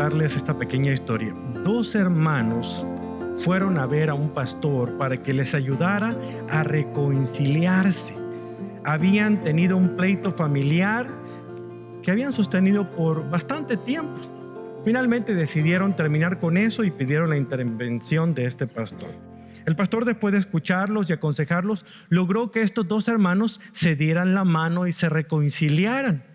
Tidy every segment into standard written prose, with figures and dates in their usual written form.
contarles esta pequeña historia. Dos hermanos fueron a ver a un pastor para que les ayudara a reconciliarse. Habían tenido un pleito familiar que habían sostenido por bastante tiempo. Finalmente decidieron terminar con eso y pidieron la intervención de este pastor. El pastor, después de escucharlos y aconsejarlos, logró que estos dos hermanos se dieran la mano y se reconciliaran.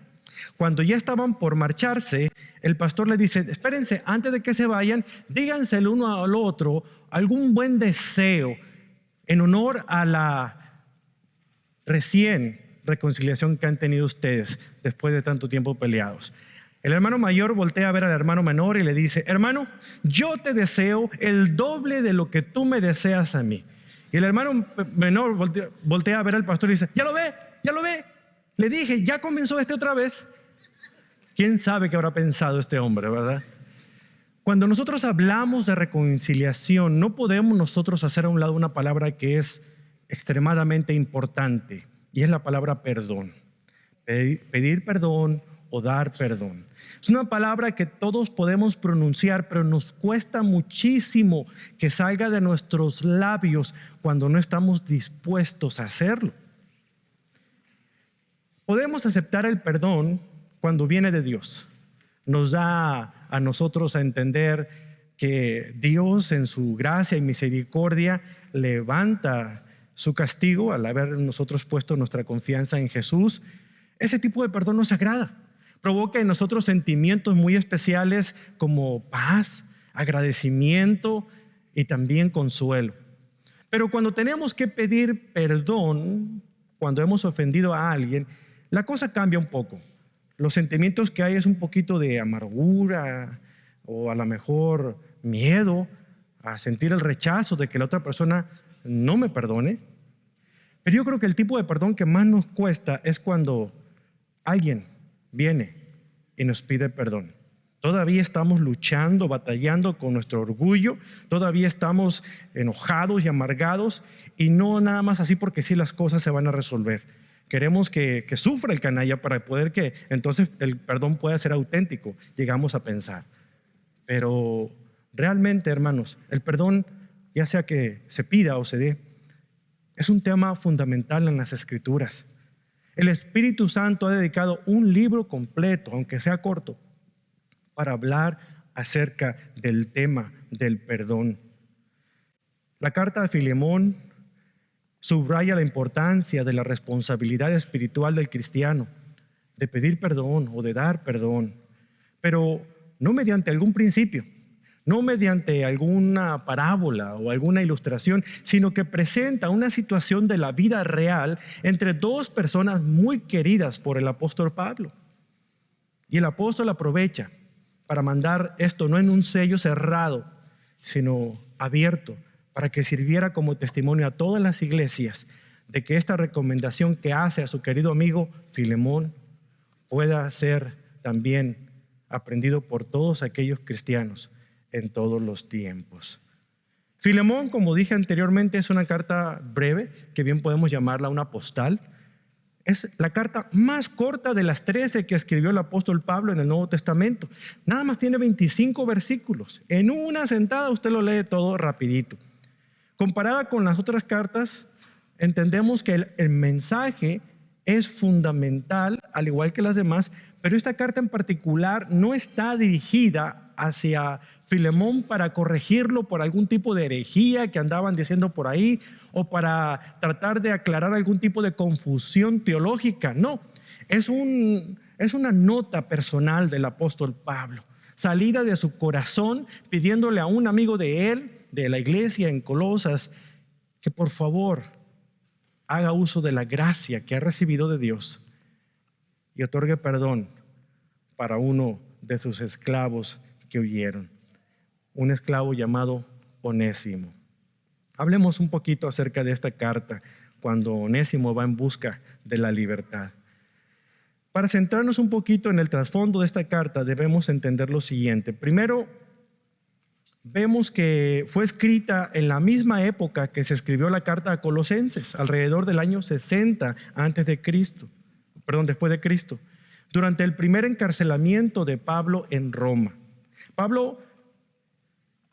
Cuando ya estaban por marcharse, el pastor les dice: espérense, antes de que se vayan, díganse el uno al otro algún buen deseo en honor a la recién reconciliación que han tenido ustedes después de tanto tiempo peleados. El hermano mayor voltea a ver al hermano menor y le dice: hermano, yo te deseo el doble de lo que tú me deseas a mí. Y el hermano menor voltea a ver al pastor y dice: ya lo ve. Le dije, ya comenzó otra vez. ¿Quién sabe qué habrá pensado este hombre, verdad? Cuando nosotros hablamos de reconciliación, no podemos nosotros hacer a un lado una palabra que es extremadamente importante, y es la palabra perdón. Pedir perdón o dar perdón. Es una palabra que todos podemos pronunciar, pero nos cuesta muchísimo que salga de nuestros labios cuando no estamos dispuestos a hacerlo. Podemos aceptar el perdón cuando viene de Dios. Nos da a nosotros a entender que Dios, en su gracia y misericordia, levanta su castigo al haber nosotros puesto nuestra confianza en Jesús. Ese tipo de perdón nos agrada. Provoca en nosotros sentimientos muy especiales como paz, agradecimiento y también consuelo. Pero cuando tenemos que pedir perdón, cuando hemos ofendido a alguien, la cosa cambia un poco. Los sentimientos que hay es un poquito de amargura o a lo mejor miedo a sentir el rechazo de que la otra persona no me perdone. Pero yo creo que el tipo de perdón que más nos cuesta es cuando alguien viene y nos pide perdón. Todavía estamos luchando, batallando con nuestro orgullo, todavía estamos enojados y amargados, y no nada más así porque sí las cosas se van a resolver. Queremos que sufra el canalla para poder que entonces el perdón pueda ser auténtico, llegamos a pensar. Pero realmente, hermanos, el perdón, ya sea que se pida o se dé, es un tema fundamental en las Escrituras. El Espíritu Santo ha dedicado un libro completo, aunque sea corto, para hablar acerca del tema del perdón. La carta de Filemón subraya la importancia de la responsabilidad espiritual del cristiano, de pedir perdón o de dar perdón, pero no mediante algún principio, no mediante alguna parábola o alguna ilustración, sino que presenta una situación de la vida real entre dos personas muy queridas por el apóstol Pablo. Y el apóstol aprovecha para mandar esto no en un sello cerrado, sino abierto, para que sirviera como testimonio a todas las iglesias de que esta recomendación que hace a su querido amigo Filemón pueda ser también aprendido por todos aquellos cristianos en todos los tiempos. Filemón, como dije anteriormente, es una carta breve, que bien podemos llamarla una postal. Es la carta más corta de las 13 que escribió el apóstol Pablo en el Nuevo Testamento. Nada más tiene 25 versículos. En una sentada usted lo lee todo rapidito. Comparada con las otras cartas, entendemos que el mensaje es fundamental, al igual que las demás, pero esta carta en particular no está dirigida hacia Filemón para corregirlo por algún tipo de herejía que andaban diciendo por ahí o para tratar de aclarar algún tipo de confusión teológica. No, es una nota personal del apóstol Pablo, salida de su corazón, pidiéndole a un amigo de él, de la iglesia en Colosas, que por favor haga uso de la gracia que ha recibido de Dios y otorgue perdón para uno de sus esclavos que huyeron, un esclavo llamado Onésimo. Hablemos un poquito acerca de esta carta cuando Onésimo va en busca de la libertad. Para centrarnos un poquito en el trasfondo de esta carta, debemos entender lo siguiente. Primero, vemos que fue escrita en la misma época que se escribió la carta a Colosenses, alrededor del año 60 después de Cristo, durante el primer encarcelamiento de Pablo en Roma. Pablo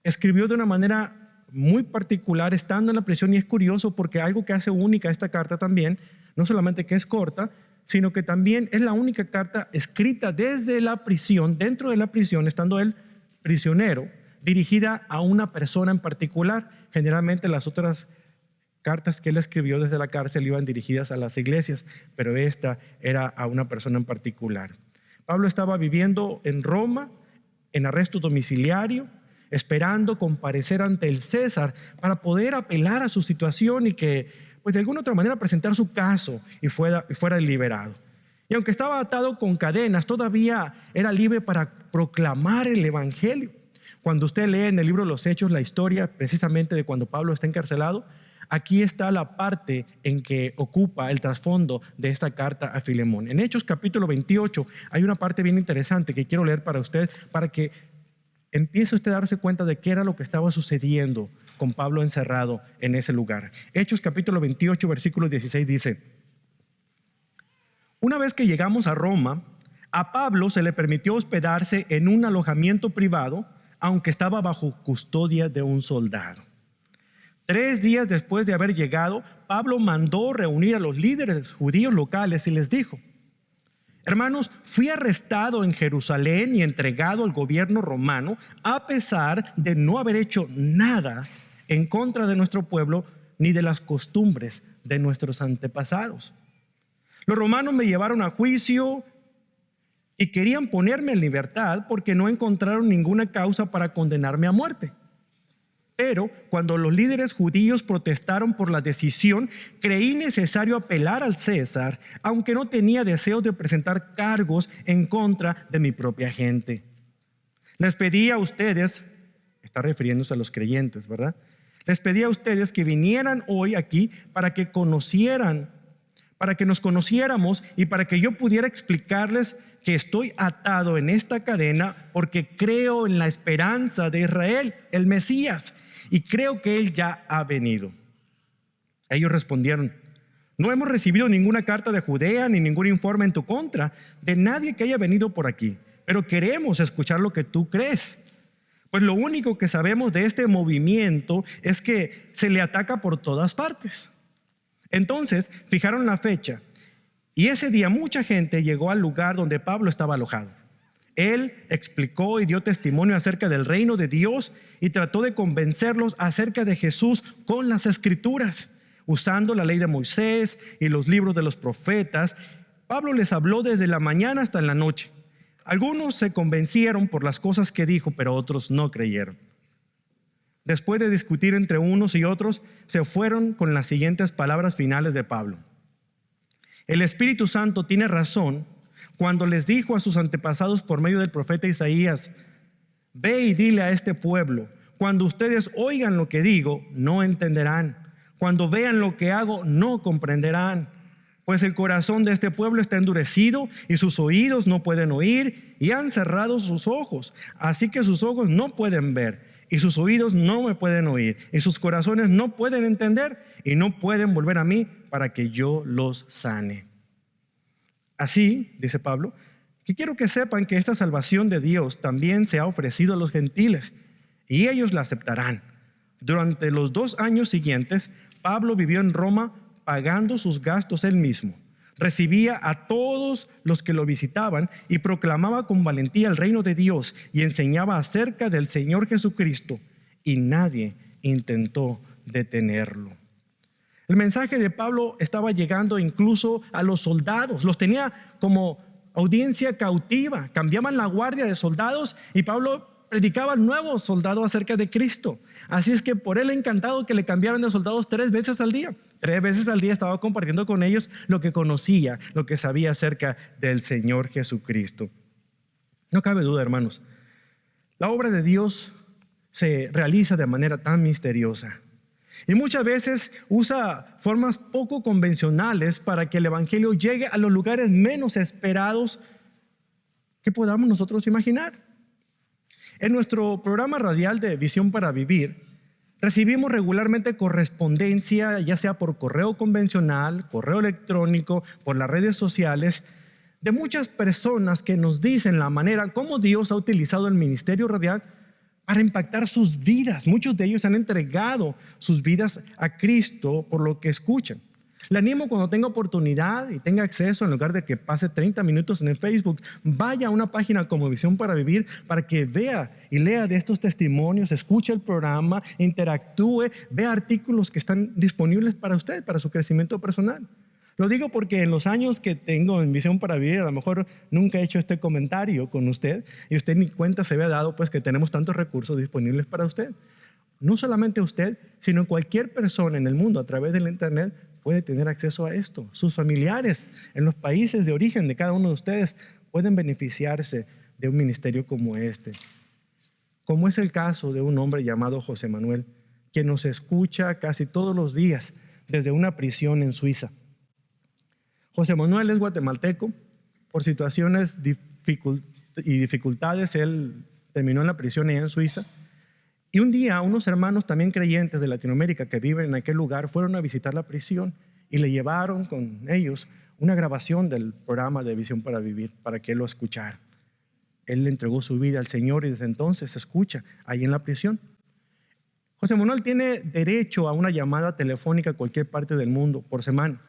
escribió de una manera muy particular estando en la prisión, y es curioso porque algo que hace única esta carta también, no solamente que es corta, sino que también es la única carta escrita desde la prisión, dentro de la prisión, estando él prisionero, dirigida a una persona en particular. Generalmente las otras cartas que él escribió desde la cárcel iban dirigidas a las iglesias, pero esta era a una persona en particular. Pablo estaba viviendo en Roma, en arresto domiciliario, esperando comparecer ante el César para poder apelar a su situación y que, pues de alguna otra manera, presentar su caso y fuera liberado. Y aunque estaba atado con cadenas, todavía era libre para proclamar el evangelio. Cuando usted lee en el libro de los Hechos la historia precisamente de cuando Pablo está encarcelado, aquí está la parte en que ocupa el trasfondo de esta carta a Filemón. En Hechos capítulo 28 hay una parte bien interesante que quiero leer para usted, para que empiece usted a darse cuenta de qué era lo que estaba sucediendo con Pablo encerrado en ese lugar. Hechos capítulo 28 versículo 16 dice: una vez que llegamos a Roma, a Pablo se le permitió hospedarse en un alojamiento privado, aunque estaba bajo custodia de un soldado. 3 días después de haber llegado, Pablo mandó reunir a los líderes judíos locales y les dijo: hermanos, fui arrestado en Jerusalén y entregado al gobierno romano a pesar de no haber hecho nada en contra de nuestro pueblo ni de las costumbres de nuestros antepasados. Los romanos me llevaron a juicio y querían ponerme en libertad porque no encontraron ninguna causa para condenarme a muerte. Pero cuando los líderes judíos protestaron por la decisión, creí necesario apelar al César, aunque no tenía deseos de presentar cargos en contra de mi propia gente. Les pedí a ustedes, está refiriéndose a los creyentes, ¿verdad? Les pedí a ustedes que vinieran hoy aquí para que nos conociéramos y para que yo pudiera explicarles que estoy atado en esta cadena porque creo en la esperanza de Israel, el Mesías, y creo que Él ya ha venido. Ellos respondieron: no hemos recibido ninguna carta de Judea ni ningún informe en tu contra de nadie que haya venido por aquí, pero queremos escuchar lo que tú crees. Pues lo único que sabemos de este movimiento es que se le ataca por todas partes. Entonces fijaron la fecha y ese día mucha gente llegó al lugar donde Pablo estaba alojado. Él explicó y dio testimonio acerca del reino de Dios y trató de convencerlos acerca de Jesús con las escrituras, usando la ley de Moisés y los libros de los profetas. Pablo les habló desde la mañana hasta en la noche. Algunos se convencieron por las cosas que dijo, pero otros no creyeron. Después de discutir entre unos y otros, se fueron con las siguientes palabras finales de Pablo: el Espíritu Santo tiene razón cuando les dijo a sus antepasados por medio del profeta Isaías: ve y dile a este pueblo, cuando ustedes oigan lo que digo, no entenderán. Cuando vean lo que hago, no comprenderán. Pues el corazón de este pueblo está endurecido y sus oídos no pueden oír y han cerrado sus ojos. Así que sus ojos no pueden ver y sus oídos no me pueden oír y sus corazones no pueden entender y no pueden volver a mí para que yo los sane. Así, dice Pablo, que quiero que sepan que esta salvación de Dios también se ha ofrecido a los gentiles y ellos la aceptarán. Durante los 2 años siguientes, Pablo vivió en Roma pagando sus gastos él mismo. Recibía a todos los que lo visitaban y proclamaba con valentía el reino de Dios y enseñaba acerca del Señor Jesucristo, y nadie intentó detenerlo. El mensaje de Pablo estaba llegando incluso a los soldados. Los tenía como audiencia cautiva. Cambiaban la guardia de soldados y Pablo predicaba al nuevo soldado acerca de Cristo. Así es que por él encantado que le cambiaran de soldados 3 veces al día. 3 veces al día estaba compartiendo con ellos lo que conocía, lo que sabía acerca del Señor Jesucristo. No cabe duda, hermanos, la obra de Dios se realiza de manera tan misteriosa. Y muchas veces usa formas poco convencionales para que el evangelio llegue a los lugares menos esperados que podamos nosotros imaginar. En nuestro programa radial de Visión para Vivir, recibimos regularmente correspondencia, ya sea por correo convencional, correo electrónico, por las redes sociales, de muchas personas que nos dicen la manera como Dios ha utilizado el ministerio radial para impactar sus vidas. Muchos de ellos han entregado sus vidas a Cristo por lo que escuchan. Le animo, cuando tenga oportunidad y tenga acceso, en lugar de que pase 30 minutos en el Facebook, vaya a una página como Visión para Vivir para que vea y lea de estos testimonios, escuche el programa, interactúe, vea artículos que están disponibles para usted, para su crecimiento personal. Lo digo porque en los años que tengo en Visión para Vivir, a lo mejor nunca he hecho este comentario con usted y usted ni cuenta se había dado, pues, que tenemos tantos recursos disponibles para usted. No solamente usted, sino cualquier persona en el mundo a través del internet puede tener acceso a esto. Sus familiares en los países de origen de cada uno de ustedes pueden beneficiarse de un ministerio como este. Como es el caso de un hombre llamado José Manuel, que nos escucha casi todos los días desde una prisión en Suiza. José Manuel es guatemalteco. Por situaciones y dificultades, él terminó en la prisión allá en Suiza. Y un día unos hermanos también creyentes de Latinoamérica que viven en aquel lugar fueron a visitar la prisión y le llevaron con ellos una grabación del programa de Visión para Vivir para que él lo escuchara. Él le entregó su vida al Señor y desde entonces se escucha ahí en la prisión. José Manuel tiene derecho a una llamada telefónica a cualquier parte del mundo por semana.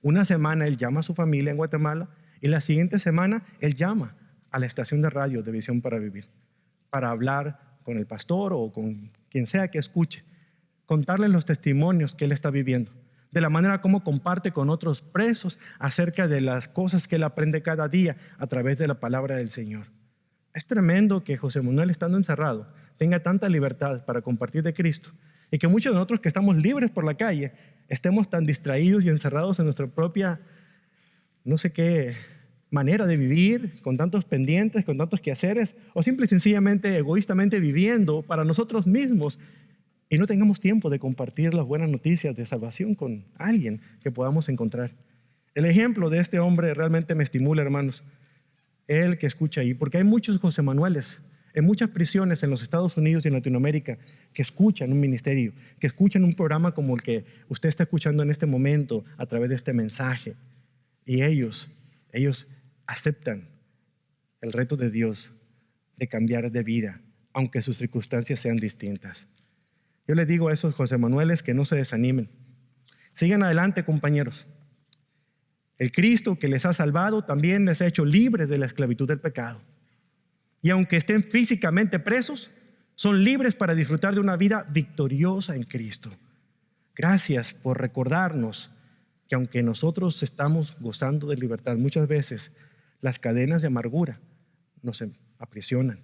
Una semana él llama a su familia en Guatemala y la siguiente semana él llama a la estación de radio de Visión para Vivir para hablar con el pastor o con quien sea que escuche, contarles los testimonios que él está viviendo, de la manera como comparte con otros presos acerca de las cosas que él aprende cada día a través de la palabra del Señor. Es tremendo que José Manuel, estando encerrado, tenga tanta libertad para compartir de Cristo y que muchos de nosotros que estamos libres por la calle estemos tan distraídos y encerrados en nuestra propia, no sé qué, manera de vivir, con tantos pendientes, con tantos quehaceres, o simple y sencillamente egoístamente viviendo para nosotros mismos y no tengamos tiempo de compartir las buenas noticias de salvación con alguien que podamos encontrar. El ejemplo de este hombre realmente me estimula, hermanos, él que escucha ahí, porque hay muchos José Manueles en muchas prisiones en los Estados Unidos y en Latinoamérica que escuchan un ministerio, que escuchan un programa como el que usted está escuchando en este momento a través de este mensaje, y ellos aceptan el reto de Dios de cambiar de vida, aunque sus circunstancias sean distintas. Yo les digo a esos José Manueles que no se desanimen. Sigan adelante, compañeros. El Cristo que les ha salvado también les ha hecho libres de la esclavitud del pecado. Y aunque estén físicamente presos, son libres para disfrutar de una vida victoriosa en Cristo. Gracias por recordarnos que aunque nosotros estamos gozando de libertad, muchas veces las cadenas de amargura nos aprisionan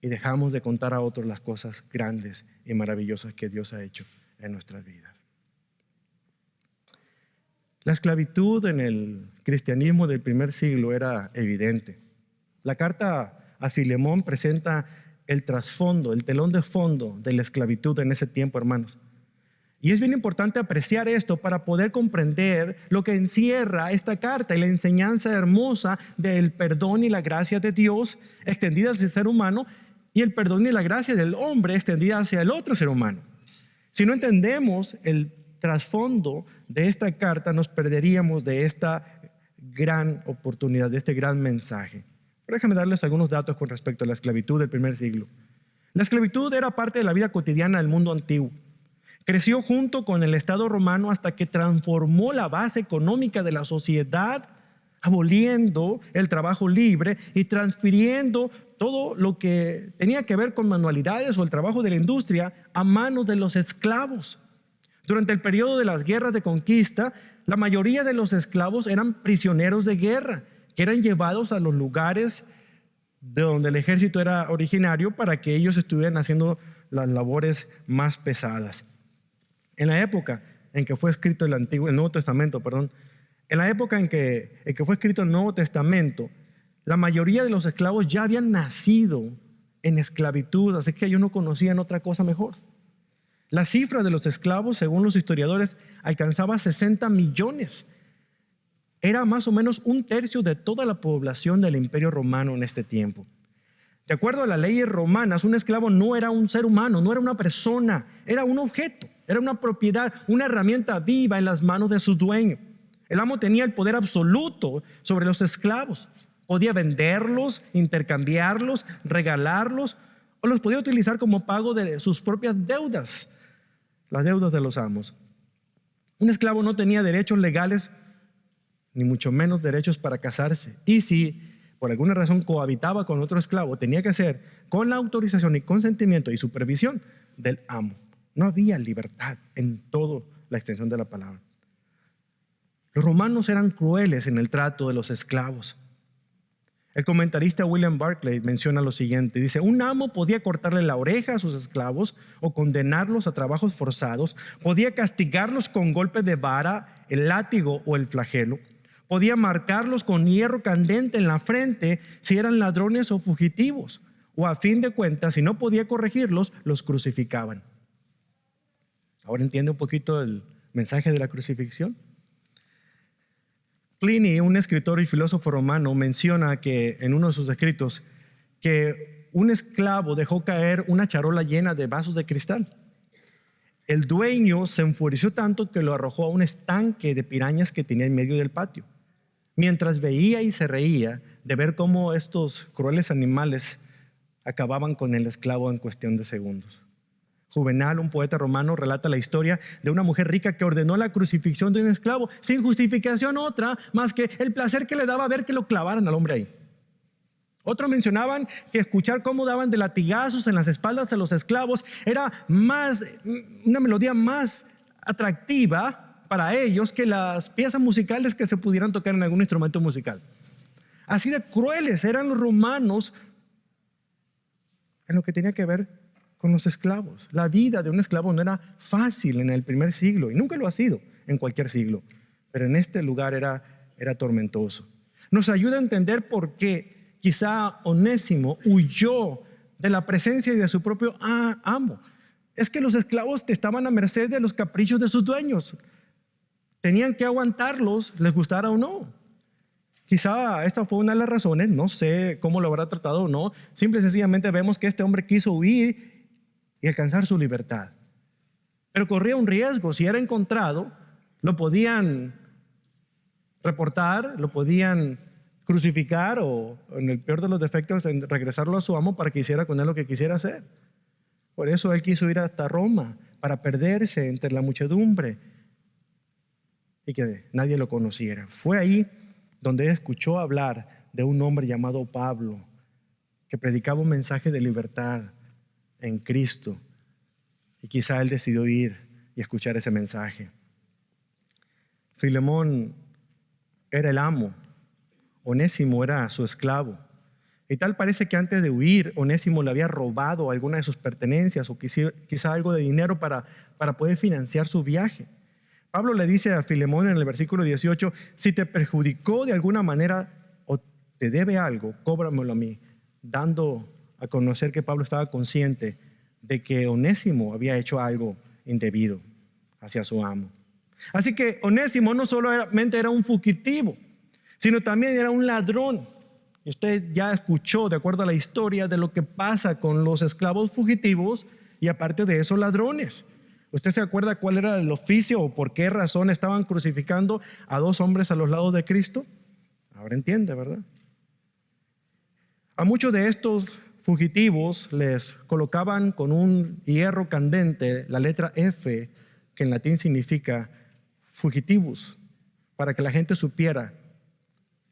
y dejamos de contar a otros las cosas grandes y maravillosas que Dios ha hecho en nuestras vidas. La esclavitud en el cristianismo del primer siglo era evidente. La carta a Filemón presenta el trasfondo, el telón de fondo de la esclavitud en ese tiempo, hermanos. Y es bien importante apreciar esto para poder comprender lo que encierra esta carta y la enseñanza hermosa del perdón y la gracia de Dios extendida hacia el ser humano y el perdón y la gracia del hombre extendida hacia el otro ser humano. Si no entendemos el trasfondo de esta carta, nos perderíamos de esta gran oportunidad, de este gran mensaje. Pero déjame darles algunos datos con respecto a la esclavitud del primer siglo. La esclavitud era parte de la vida cotidiana del mundo antiguo. Creció junto con el Estado romano hasta que transformó la base económica de la sociedad, aboliendo el trabajo libre y transfiriendo todo lo que tenía que ver con manualidades o el trabajo de la industria a manos de los esclavos. Durante el periodo de las guerras de conquista, la mayoría de los esclavos eran prisioneros de guerra, que eran llevados a los lugares de donde el ejército era originario para que ellos estuvieran haciendo las labores más pesadas. En la época en que fue escrito el Nuevo Testamento, en la época en que fue escrito el Nuevo Testamento, la mayoría de los esclavos ya habían nacido en esclavitud, así que ellos no conocían otra cosa mejor. La cifra de los esclavos, según los historiadores, alcanzaba 60 millones. Era más o menos un tercio de toda la población del Imperio Romano en este tiempo. De acuerdo a las leyes romanas, un esclavo no era un ser humano, no era una persona, era un objeto, era una propiedad, una herramienta viva en las manos de su dueño. El amo tenía el poder absoluto sobre los esclavos. Podía venderlos, intercambiarlos, regalarlos, o los podía utilizar como pago de sus propias deudas, las deudas de los amos. Un esclavo no tenía derechos legales, ni mucho menos derechos para casarse. Y si por alguna razón cohabitaba con otro esclavo, tenía que ser con la autorización y consentimiento y supervisión del amo. No había libertad en toda la extensión de la palabra. Los romanos eran crueles en el trato de los esclavos. El comentarista William Barclay menciona lo siguiente, dice: un amo podía cortarle la oreja a sus esclavos o condenarlos a trabajos forzados, podía castigarlos con golpes de vara, el látigo o el flagelo, podía marcarlos con hierro candente en la frente si eran ladrones o fugitivos, o a fin de cuentas, si no podía corregirlos, los crucificaban. Ahora entiende un poquito el mensaje de la crucifixión. Pliny, un escritor y filósofo romano, menciona que en uno de sus escritos que un esclavo dejó caer una charola llena de vasos de cristal. El dueño se enfureció tanto que lo arrojó a un estanque de pirañas que tenía en medio del patio. Mientras veía y se reía de ver cómo estos crueles animales acababan con el esclavo en cuestión de segundos. Juvenal, un poeta romano, relata la historia de una mujer rica que ordenó la crucifixión de un esclavo sin justificación otra más que el placer que le daba ver que lo clavaran al hombre ahí. Otros mencionaban que escuchar cómo daban de latigazos en las espaldas de los esclavos era una melodía más atractiva para ellos que las piezas musicales que se pudieran tocar en algún instrumento musical. Así de crueles eran los romanos en lo que tenía que ver con los esclavos. La vida de un esclavo no era fácil en el primer siglo y nunca lo ha sido en cualquier siglo, pero en este lugar era tormentoso. Nos ayuda a entender por qué quizá Onésimo huyó de la presencia y de su propio amo. Es que los esclavos estaban a merced de los caprichos de sus dueños. Tenían que aguantarlos, les gustara o no. Quizá esta fue una de las razones, no sé cómo lo habrá tratado o no. Simple y sencillamente vemos que este hombre quiso huir y alcanzar su libertad. Pero corría un riesgo. Si era encontrado, lo podían reportar, lo podían crucificar o, en el peor de los defectos, regresarlo a su amo para que hiciera con él lo que quisiera hacer. Por eso él quiso ir hasta Roma, para perderse entre la muchedumbre y que nadie lo conociera. Fue ahí donde él escuchó hablar de un hombre llamado Pablo, que predicaba un mensaje de libertad en Cristo, y quizá él decidió ir y escuchar ese mensaje. Filemón era el amo, Onésimo era su esclavo, y tal parece que antes de huir Onésimo le había robado alguna de sus pertenencias o quizá algo de dinero para poder financiar su viaje. Pablo le dice a Filemón en el versículo 18: si te perjudicó de alguna manera o te debe algo, cóbramelo a mí, dando a conocer que Pablo estaba consciente de que Onésimo había hecho algo indebido hacia su amo. Así que Onésimo no solamente era un fugitivo, sino también era un ladrón. Y usted ya escuchó, de acuerdo a la historia, de lo que pasa con los esclavos fugitivos y aparte de eso, ladrones. ¿Usted se acuerda cuál era el oficio o por qué razón estaban crucificando a dos hombres a los lados de Cristo? Ahora entiende, ¿verdad? A muchos de estos fugitivos les colocaban con un hierro candente la letra F, que en latín significa fugitivus, para que la gente supiera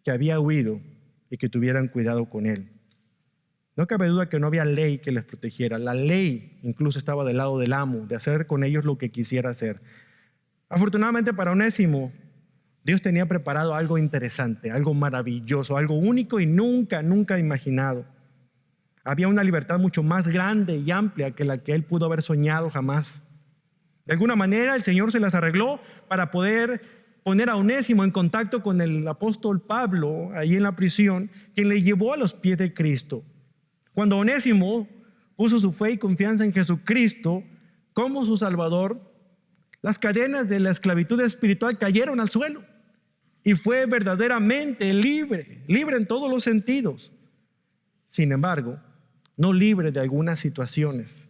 que había huido y que tuvieran cuidado con él. No cabe duda que no había ley que les protegiera. La ley incluso estaba del lado del amo, de hacer con ellos lo que quisiera hacer. Afortunadamente para Onésimo, Dios tenía preparado algo interesante, algo maravilloso, algo único y nunca imaginado. Había una libertad mucho más grande y amplia que la que él pudo haber soñado jamás. De alguna manera el Señor se las arregló para poder poner a Onésimo en contacto con el apóstol Pablo ahí en la prisión, quien le llevó a los pies de Cristo. Cuando Onésimo puso su fe y confianza en Jesucristo como su Salvador, las cadenas de la esclavitud espiritual cayeron al suelo y fue verdaderamente libre en todos los sentidos. Sin embargo, no libre de algunas situaciones.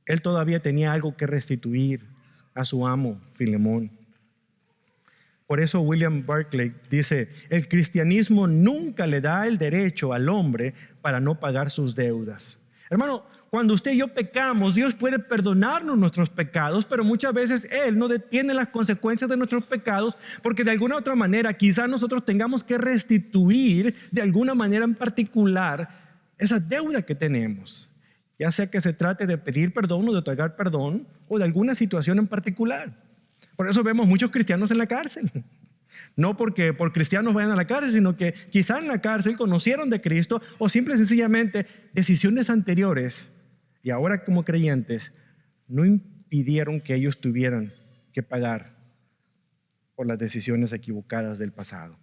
Él todavía tenía algo que restituir a su amo, Filemón. Por eso William Barclay dice, el cristianismo nunca le da el derecho al hombre para no pagar sus deudas. Hermano, cuando usted y yo pecamos, Dios puede perdonarnos nuestros pecados, pero muchas veces Él no detiene las consecuencias de nuestros pecados, porque de alguna otra manera quizás nosotros tengamos que restituir de alguna manera en particular esa deuda que tenemos. Ya sea que se trate de pedir perdón o de otorgar perdón o de alguna situación en particular. Por eso vemos muchos cristianos en la cárcel. No porque por cristianos vayan a la cárcel, sino que quizá en la cárcel conocieron de Cristo o simple y sencillamente decisiones anteriores y ahora como creyentes no impidieron que ellos tuvieran que pagar por las decisiones equivocadas del pasado.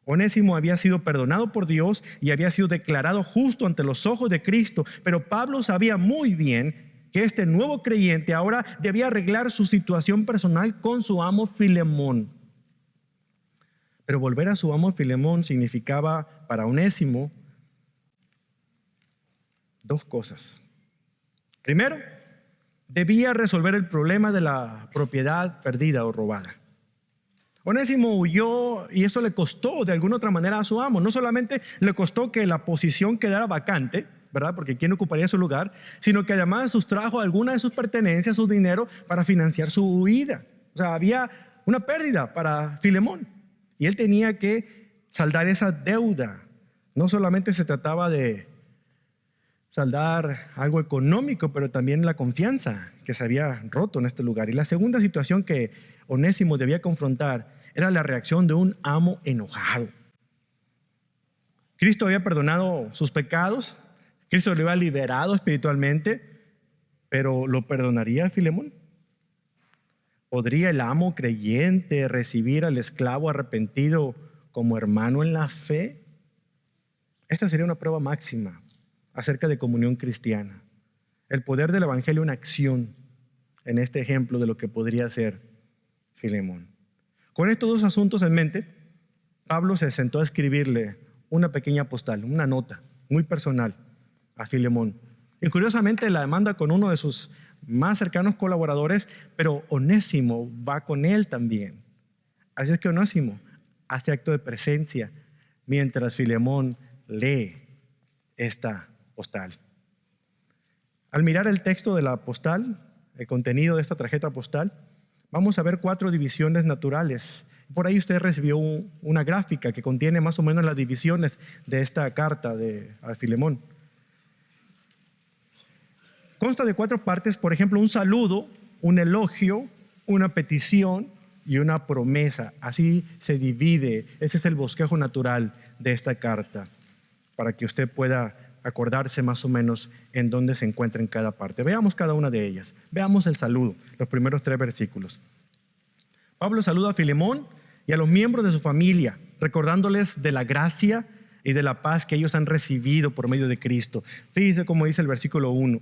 Onésimo había sido perdonado por Dios y había sido declarado justo ante los ojos de Cristo, pero Pablo sabía muy bien que este nuevo creyente ahora debía arreglar su situación personal con su amo Filemón. Pero volver a su amo Filemón significaba para Onésimo dos cosas. Primero, debía resolver el problema de la propiedad perdida o robada. Onésimo huyó y eso le costó de alguna otra manera a su amo. No solamente le costó que la posición quedara vacante, ¿verdad? Porque ¿quién ocuparía su lugar? Sino que además sustrajo alguna de sus pertenencias, su dinero, para financiar su huida. O sea, había una pérdida para Filemón y él tenía que saldar esa deuda. No solamente se trataba de saldar algo económico, pero también la confianza que se había roto en este lugar. Y la segunda situación que Onésimo debía confrontar era la reacción de un amo enojado. Cristo había perdonado sus pecados, Cristo le había liberado espiritualmente, pero ¿lo perdonaría a Filemón? ¿Podría el amo creyente recibir al esclavo arrepentido como hermano en la fe? Esta sería una prueba máxima acerca de comunión cristiana. El poder del evangelio en acción en este ejemplo de lo que podría ser Filemón. Con estos dos asuntos en mente, Pablo se sentó a escribirle una pequeña postal, una nota muy personal a Filemón. Y curiosamente la demanda con uno de sus más cercanos colaboradores, pero Onésimo va con él también. Así es que Onésimo hace acto de presencia mientras Filemón lee esta postal. Al mirar el texto de la postal, el contenido de esta tarjeta postal, vamos a ver 4 divisiones naturales. Por ahí usted recibió una gráfica que contiene más o menos las divisiones de esta carta a Filemón. Consta de 4 partes, por ejemplo, un saludo, un elogio, una petición y una promesa. Así se divide, ese es el bosquejo natural de esta carta, para que usted pueda acordarse más o menos en dónde se encuentra en cada parte. Veamos cada una de ellas. Veamos el saludo, los primeros 3 versículos. Pablo saluda a Filemón y a los miembros de su familia, recordándoles de la gracia y de la paz que ellos han recibido por medio de Cristo. Fíjese cómo dice el versículo 1.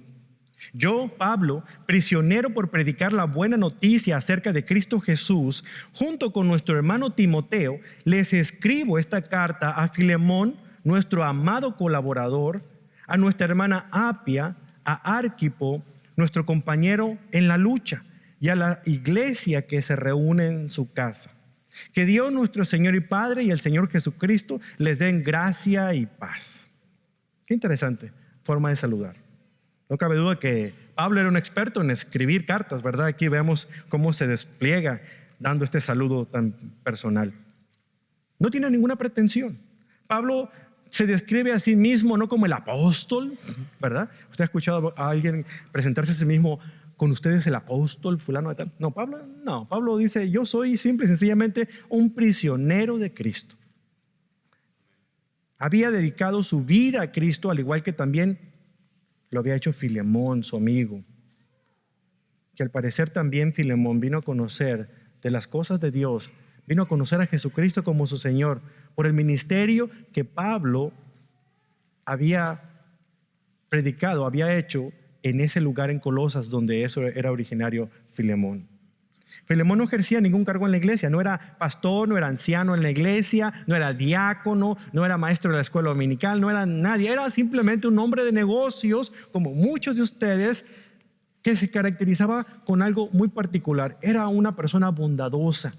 Yo, Pablo, prisionero por predicar la buena noticia acerca de Cristo Jesús, junto con nuestro hermano Timoteo, les escribo esta carta a Filemón, nuestro amado colaborador, a nuestra hermana Apia, a Arquipo, nuestro compañero en la lucha, y a la iglesia que se reúne en su casa. Que Dios nuestro Señor y Padre y el Señor Jesucristo les den gracia y paz. Qué interesante forma de saludar. No cabe duda que Pablo era un experto en escribir cartas, ¿verdad? Aquí vemos cómo se despliega dando este saludo tan personal. No tiene ninguna pretensión. Pablo se describe a sí mismo no como el apóstol, ¿verdad? ¿Usted ha escuchado a alguien presentarse a sí mismo: con ustedes el apóstol fulano de tal? No, Pablo dice: yo soy simple y sencillamente un prisionero de Cristo. Había dedicado su vida a Cristo, al igual que también lo había hecho Filemón, su amigo, que al parecer también Filemón vino a conocer de las cosas de Dios, vino a conocer a Jesucristo como su Señor por el ministerio que Pablo había predicado, había hecho en ese lugar en Colosas donde eso era originario Filemón. Filemón no ejercía ningún cargo en la iglesia, no era pastor, no era anciano en la iglesia, no era diácono, no era maestro de la escuela dominical, no era nadie, era simplemente un hombre de negocios como muchos de ustedes, que se caracterizaba con algo muy particular. Era una persona bondadosa,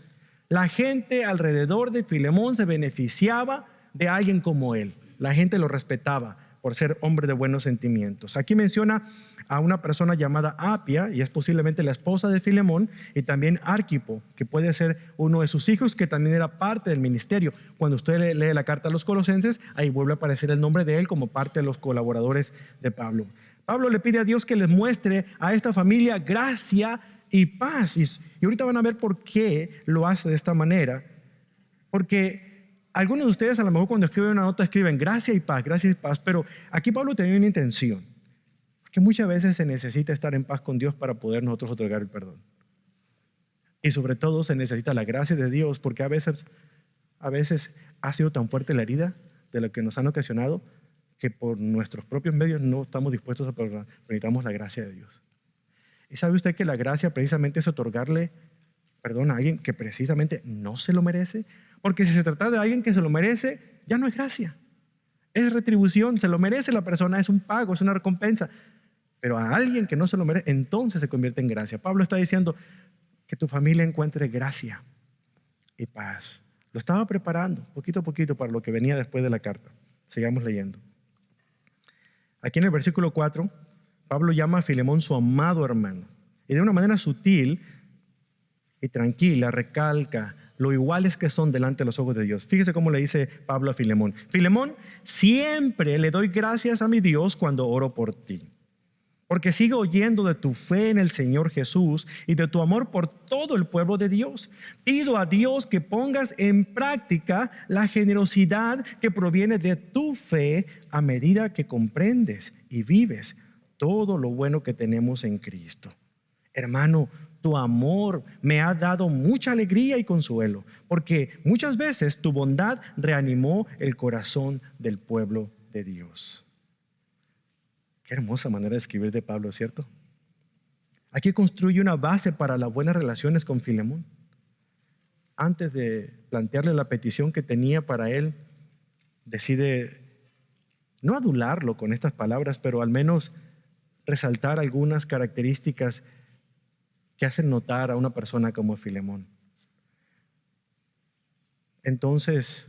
La gente alrededor de Filemón se beneficiaba de alguien como él. La gente lo respetaba por ser hombre de buenos sentimientos. Aquí menciona a una persona llamada Apia, y es posiblemente la esposa de Filemón, y también Arquipo, que puede ser uno de sus hijos, que también era parte del ministerio. Cuando usted lee la carta a los Colosenses, ahí vuelve a aparecer el nombre de él como parte de los colaboradores de Pablo. Pablo le pide a Dios que les muestre a esta familia gracia y paz. Y ahorita van a ver por qué lo hace de esta manera. Porque algunos de ustedes a lo mejor cuando escriben una nota escriben gracia y paz, pero aquí Pablo tenía una intención. Porque muchas veces se necesita estar en paz con Dios para poder nosotros otorgar el perdón. Y sobre todo se necesita la gracia de Dios, porque a veces ha sido tan fuerte la herida de lo que nos han ocasionado que por nuestros propios medios no estamos dispuestos a perdonar, pero necesitamos la gracia de Dios. ¿Y sabe usted que la gracia precisamente es otorgarle perdón a alguien que precisamente no se lo merece? Porque si se trata de alguien que se lo merece, ya no es gracia. Es retribución, se lo merece la persona, es un pago, es una recompensa. Pero a alguien que no se lo merece, entonces se convierte en gracia. Pablo está diciendo que tu familia encuentre gracia y paz. Lo estaba preparando poquito a poquito para lo que venía después de la carta. Sigamos leyendo. Aquí en el versículo 4, Pablo llama a Filemón su amado hermano. Y de una manera sutil y tranquila recalca lo iguales que son delante de los ojos de Dios. Fíjese cómo le dice Pablo a Filemón. Filemón, siempre le doy gracias a mi Dios cuando oro por ti, porque sigo oyendo de tu fe en el Señor Jesús y de tu amor por todo el pueblo de Dios. Pido a Dios que pongas en práctica la generosidad que proviene de tu fe a medida que comprendes y vives todo lo bueno que tenemos en Cristo. Hermano, tu amor me ha dado mucha alegría y consuelo, porque muchas veces tu bondad reanimó el corazón del pueblo de Dios. Qué hermosa manera de escribir de Pablo, ¿cierto? Aquí construye una base para las buenas relaciones con Filemón. Antes de plantearle la petición que tenía para él, decide no adularlo con estas palabras, pero al menos resaltar algunas características que hacen notar a una persona como Filemón. Entonces,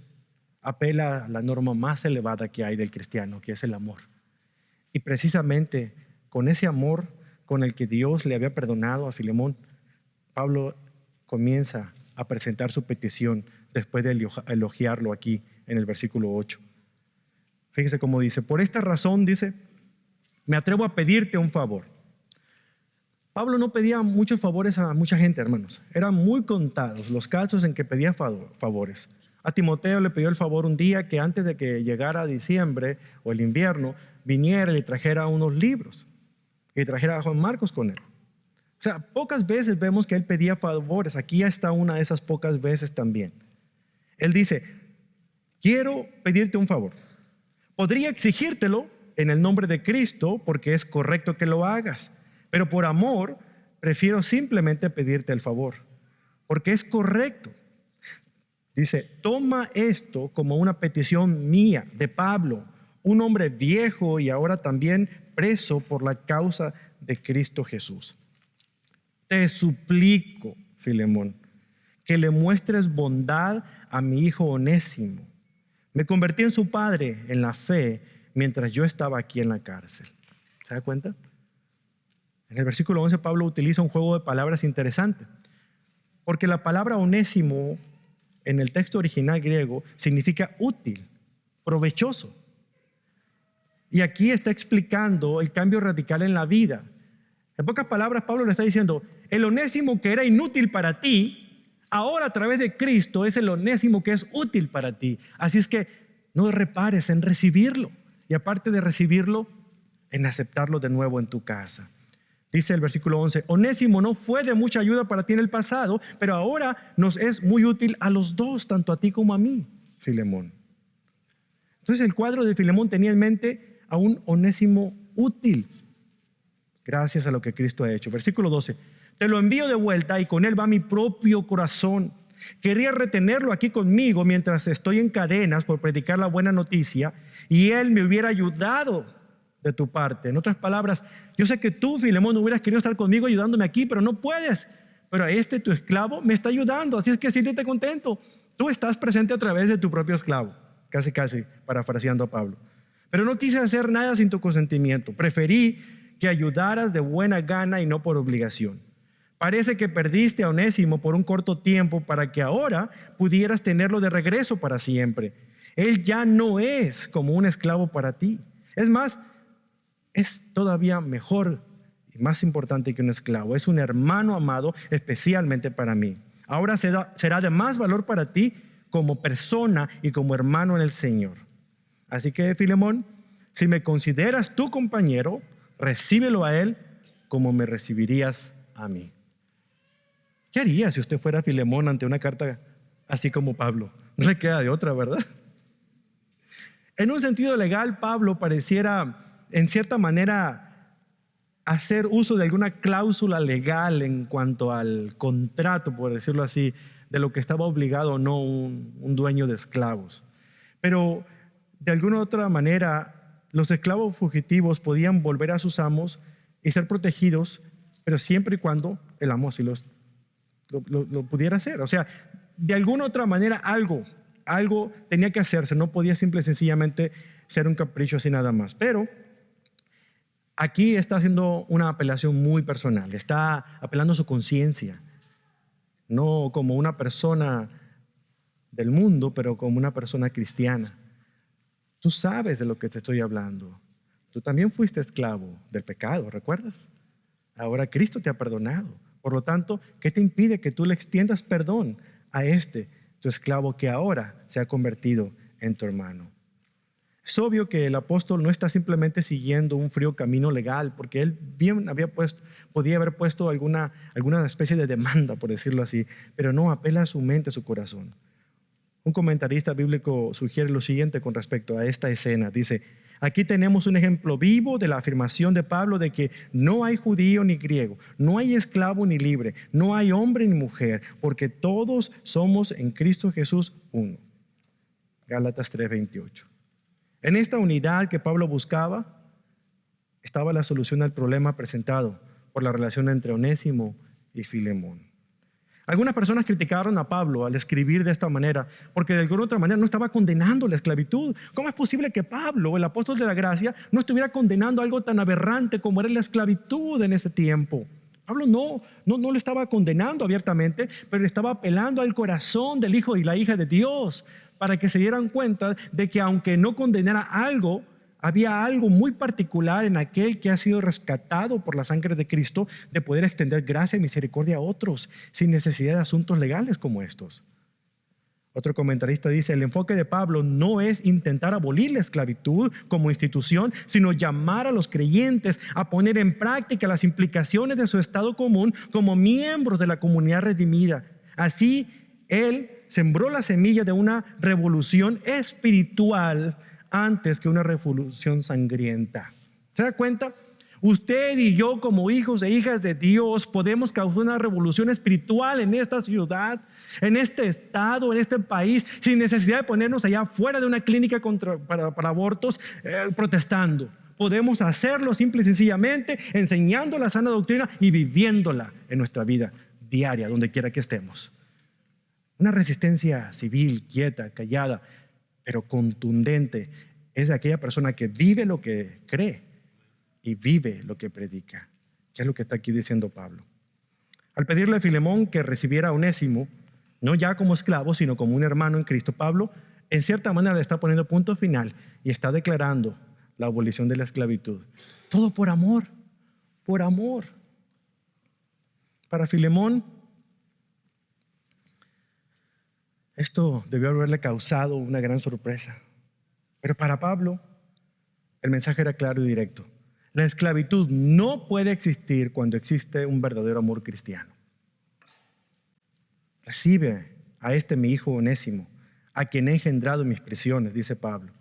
apela a la norma más elevada que hay del cristiano, que es el amor. Y precisamente con ese amor con el que Dios le había perdonado a Filemón, Pablo comienza a presentar su petición después de elogiarlo aquí en el versículo 8. Fíjese cómo dice: por esta razón, dice, me atrevo a pedirte un favor. Pablo no pedía muchos favores a mucha gente, hermanos. Eran muy contados los casos en que pedía favores. A Timoteo le pidió el favor un día que antes de que llegara diciembre o el invierno, viniera y le trajera unos libros, y trajera a Juan Marcos con él. O sea, pocas veces vemos que él pedía favores. Aquí ya está una de esas pocas veces también. Él dice: quiero pedirte un favor. Podría exigírtelo en el nombre de Cristo porque es correcto que lo hagas, pero por amor prefiero simplemente pedirte el favor, porque es correcto. Dice: toma esto como una petición mía, de Pablo, un hombre viejo y ahora también preso por la causa de Cristo Jesús. Te suplico, Filemón, que le muestres bondad a mi hijo Onésimo. Me convertí en su padre en la fe mientras yo estaba aquí en la cárcel. ¿Se da cuenta? En el versículo 11 Pablo utiliza un juego de palabras interesante, porque la palabra Onésimo en el texto original griego significa útil, provechoso. Y aquí está explicando el cambio radical en la vida. En pocas palabras, Pablo le está diciendo: el Onésimo que era inútil para ti, ahora a través de Cristo es el Onésimo que es útil para ti. Así es que no repares en recibirlo. Y aparte de recibirlo, en aceptarlo de nuevo en tu casa. Dice el versículo 11: Onésimo no fue de mucha ayuda para ti en el pasado, pero ahora nos es muy útil a los dos, tanto a ti como a mí, Filemón. Entonces el cuadro de Filemón tenía en mente a un Onésimo útil, gracias a lo que Cristo ha hecho. Versículo 12: te lo envío de vuelta y con él va mi propio corazón. Quería retenerlo aquí conmigo mientras estoy en cadenas por predicar la buena noticia, y él me hubiera ayudado de tu parte. En otras palabras, yo sé que tú, Filemón, hubieras querido estar conmigo ayudándome aquí, pero no puedes. pero tu esclavo me está ayudando, así es que siéntete contento. Tú estás presente a través de tu propio esclavo, casi parafraseando a Pablo. Pero no quise hacer nada sin tu consentimiento. Preferí que ayudaras de buena gana y no por obligación. Parece que perdiste a Onésimo por un corto tiempo para que ahora pudieras tenerlo de regreso para siempre. Él ya no es como un esclavo para ti. Es más, es todavía mejor y más importante que un esclavo. Es un hermano amado especialmente para mí. Ahora será de más valor para ti como persona y como hermano en el Señor. Así que, Filemón, si me consideras tu compañero, recíbelo a él como me recibirías a mí. ¿Qué haría si usted fuera Filemón ante una carta así como Pablo? No le queda de otra, ¿verdad? En un sentido legal, Pablo pareciera, en cierta manera, hacer uso de alguna cláusula legal en cuanto al contrato, por decirlo así, de lo que estaba obligado o no un dueño de esclavos. Pero de alguna otra manera, los esclavos fugitivos podían volver a sus amos y ser protegidos, pero siempre y cuando el amo así lo pudiera hacer. O sea, de alguna otra manera algo tenía que hacerse, no podía simple y sencillamente ser un capricho así nada más. Pero aquí está haciendo una apelación muy personal, está apelando a su conciencia, no como una persona del mundo, pero como una persona cristiana. Tú sabes de lo que te estoy hablando. Tú también fuiste esclavo del pecado, ¿recuerdas? Ahora Cristo te ha perdonado. Por lo tanto, ¿qué te impide que tú le extiendas perdón a tu esclavo que ahora se ha convertido en tu hermano? Es obvio que el apóstol no está simplemente siguiendo un frío camino legal, porque él bien podía haber puesto alguna especie de demanda, por decirlo así, pero no, apela a su mente, a su corazón. Un comentarista bíblico sugiere lo siguiente con respecto a esta escena. Dice, aquí tenemos un ejemplo vivo de la afirmación de Pablo de que no hay judío ni griego, no hay esclavo ni libre, no hay hombre ni mujer, porque todos somos en Cristo Jesús uno. Gálatas 3:28. En esta unidad que Pablo buscaba estaba la solución al problema presentado por la relación entre Onésimo y Filemón. Algunas personas criticaron a Pablo al escribir de esta manera, porque de alguna otra manera no estaba condenando la esclavitud. ¿Cómo es posible que Pablo, el apóstol de la gracia, no estuviera condenando algo tan aberrante como era la esclavitud en ese tiempo? Pablo no lo estaba condenando abiertamente, pero le estaba apelando al corazón del hijo y la hija de Dios para que se dieran cuenta de que aunque no condenara algo, había algo muy particular en aquel que ha sido rescatado por la sangre de Cristo de poder extender gracia y misericordia a otros sin necesidad de asuntos legales como estos. Otro comentarista dice, el enfoque de Pablo no es intentar abolir la esclavitud como institución, sino llamar a los creyentes a poner en práctica las implicaciones de su estado común como miembros de la comunidad redimida. Así, él sembró la semilla de una revolución espiritual antes que una revolución sangrienta. ¿Se da cuenta? Usted y yo como hijos e hijas de Dios podemos causar una revolución espiritual en esta ciudad, en este estado, en este país, sin necesidad de ponernos allá fuera de una clínica para abortos protestando. Podemos hacerlo simple y sencillamente enseñando la sana doctrina y viviéndola en nuestra vida diaria, donde quiera que estemos. Una resistencia civil, quieta, callada, pero contundente, es de aquella persona que vive lo que cree y vive lo que predica, que es lo que está aquí diciendo Pablo. Al pedirle a Filemón que recibiera a Onésimo, no ya como esclavo, sino como un hermano en Cristo, Pablo en cierta manera le está poniendo punto final y está declarando la abolición de la esclavitud. Todo por amor, por amor. Para Filemón, esto debió haberle causado una gran sorpresa. Pero para Pablo, el mensaje era claro y directo. La esclavitud no puede existir cuando existe un verdadero amor cristiano. Recibe a mi hijo Onésimo, a quien he engendrado en mis prisiones, dice Pablo.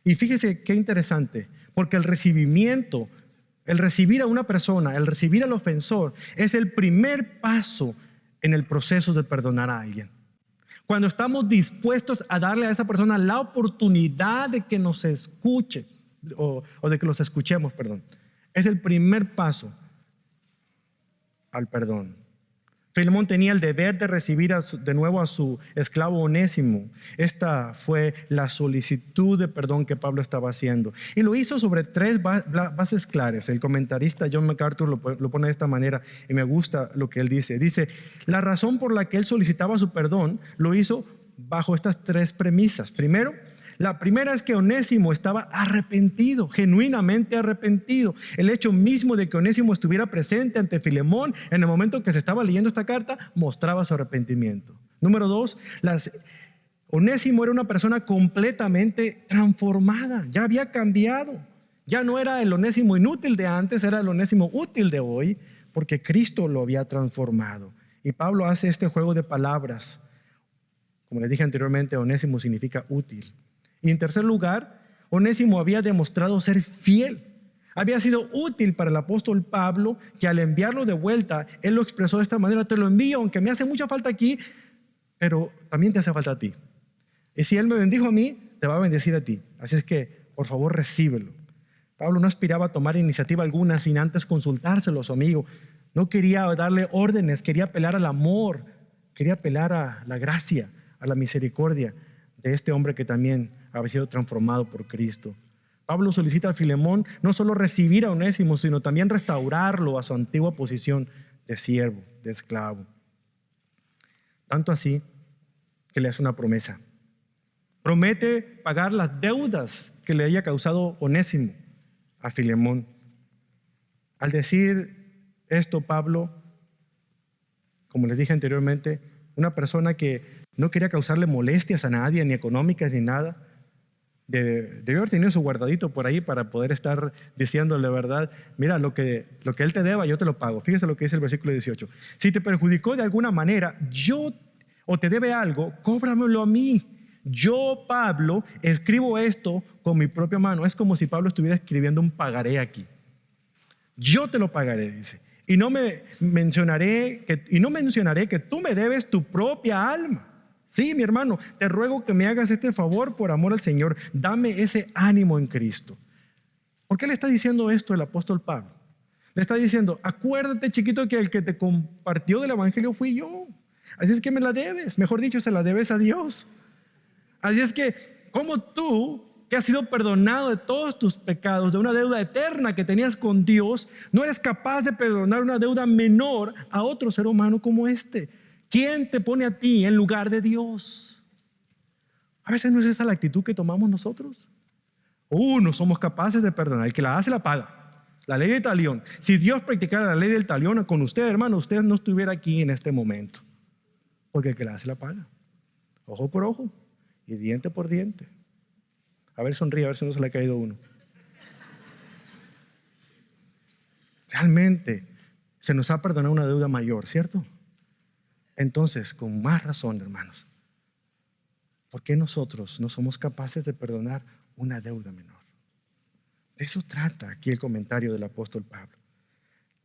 Y fíjese qué interesante, porque el recibir a una persona, el recibir al ofensor, es el primer paso en el proceso de perdonar a alguien. Cuando estamos dispuestos a darle a esa persona la oportunidad de que nos escuche, o de que los escuchemos, perdón, es el primer paso al perdón. Filemón tenía el deber de recibir de nuevo a su esclavo Onésimo. Esta fue la solicitud de perdón que Pablo estaba haciendo. Y lo hizo sobre tres bases claras. El comentarista John MacArthur lo pone de esta manera y me gusta lo que él dice. Dice, la razón por la que él solicitaba su perdón lo hizo bajo estas tres premisas. Primero, la primera es que Onésimo estaba arrepentido, genuinamente arrepentido. El hecho mismo de que Onésimo estuviera presente ante Filemón en el momento que se estaba leyendo esta carta mostraba su arrepentimiento. Número dos, Onésimo era una persona completamente transformada, ya había cambiado. Ya no era el Onésimo inútil de antes, era el Onésimo útil de hoy, porque Cristo lo había transformado. Y Pablo hace este juego de palabras. Como les dije anteriormente, Onésimo significa útil. Y en tercer lugar, Onésimo había demostrado ser fiel. Había sido útil para el apóstol Pablo, que al enviarlo de vuelta, él lo expresó de esta manera: te lo envío, aunque me hace mucha falta aquí, pero también te hace falta a ti. Y si él me bendijo a mí, te va a bendecir a ti. Así es que, por favor, recíbelo. Pablo no aspiraba a tomar iniciativa alguna sin antes consultárselo a su amigo. No quería darle órdenes, quería apelar al amor, quería apelar a la gracia, a la misericordia de este hombre que también había sido transformado por Cristo. Pablo solicita a Filemón no solo recibir a Onésimo, sino también restaurarlo a su antigua posición de siervo, de esclavo. Tanto así que le hace una promesa. Promete pagar las deudas que le haya causado Onésimo a Filemón. Al decir esto, Pablo, como les dije anteriormente, una persona que no quería causarle molestias a nadie, ni económicas ni nada, debió haber tenido su guardadito por ahí para poder estar diciéndole, verdad, mira, lo que él te deba, yo te lo pago. Fíjese lo que dice el versículo 18. Si te perjudicó de alguna manera, o te debe algo, cóbramelo a mí. Yo, Pablo, escribo esto con mi propia mano. Es como si Pablo estuviera escribiendo un pagaré aquí. Yo te lo pagaré, dice. Y no mencionaré que tú me debes tu propia alma. Sí, mi hermano, te ruego que me hagas este favor por amor al Señor. Dame ese ánimo en Cristo. ¿Por qué le está diciendo esto el apóstol Pablo? Le está diciendo, acuérdate, chiquito, que el que te compartió del evangelio fui yo. Así es que me la debes. Mejor dicho, se la debes a Dios. Así es que, como tú, que has sido perdonado de todos tus pecados, de una deuda eterna que tenías con Dios, no eres capaz de perdonar una deuda menor a otro ser humano como este. ¿Quién te pone a ti en lugar de Dios? A veces no es esa la actitud que tomamos nosotros. No somos capaces de perdonar. El que la hace la paga. La ley del talión. Si Dios practicara la ley del talión con usted, hermano, usted no estuviera aquí en este momento. Porque el que la hace la paga. Ojo por ojo y diente por diente. A ver, sonríe, a ver si no se le ha caído uno. Realmente se nos ha perdonado una deuda mayor, ¿cierto? Entonces, con más razón, hermanos, ¿por qué nosotros no somos capaces de perdonar una deuda menor? De eso trata aquí el comentario del apóstol Pablo.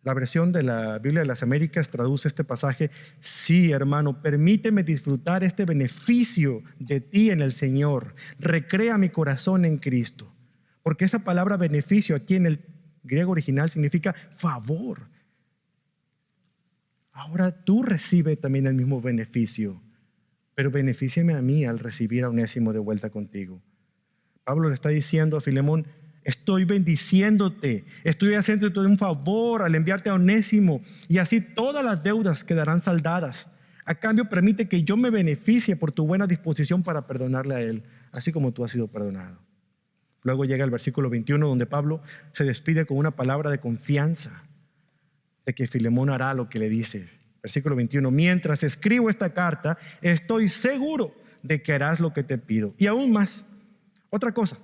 La versión de la Biblia de las Américas traduce este pasaje: sí, hermano, permíteme disfrutar este beneficio de ti en el Señor. Recrea mi corazón en Cristo. Porque esa palabra beneficio aquí en el griego original significa favor. Ahora tú recibes también el mismo beneficio, pero benefíciame a mí al recibir a Onésimo de vuelta contigo. Pablo le está diciendo a Filemón: estoy bendiciéndote, estoy haciéndote un favor al enviarte a Onésimo, y así todas las deudas quedarán saldadas. A cambio, permite que yo me beneficie por tu buena disposición para perdonarle a él, así como tú has sido perdonado. Luego llega el versículo 21, donde Pablo se despide con una palabra de confianza de que Filemón hará lo que le dice. Versículo 21, mientras escribo esta carta, estoy seguro de que harás lo que te pido. Y aún más, otra cosa,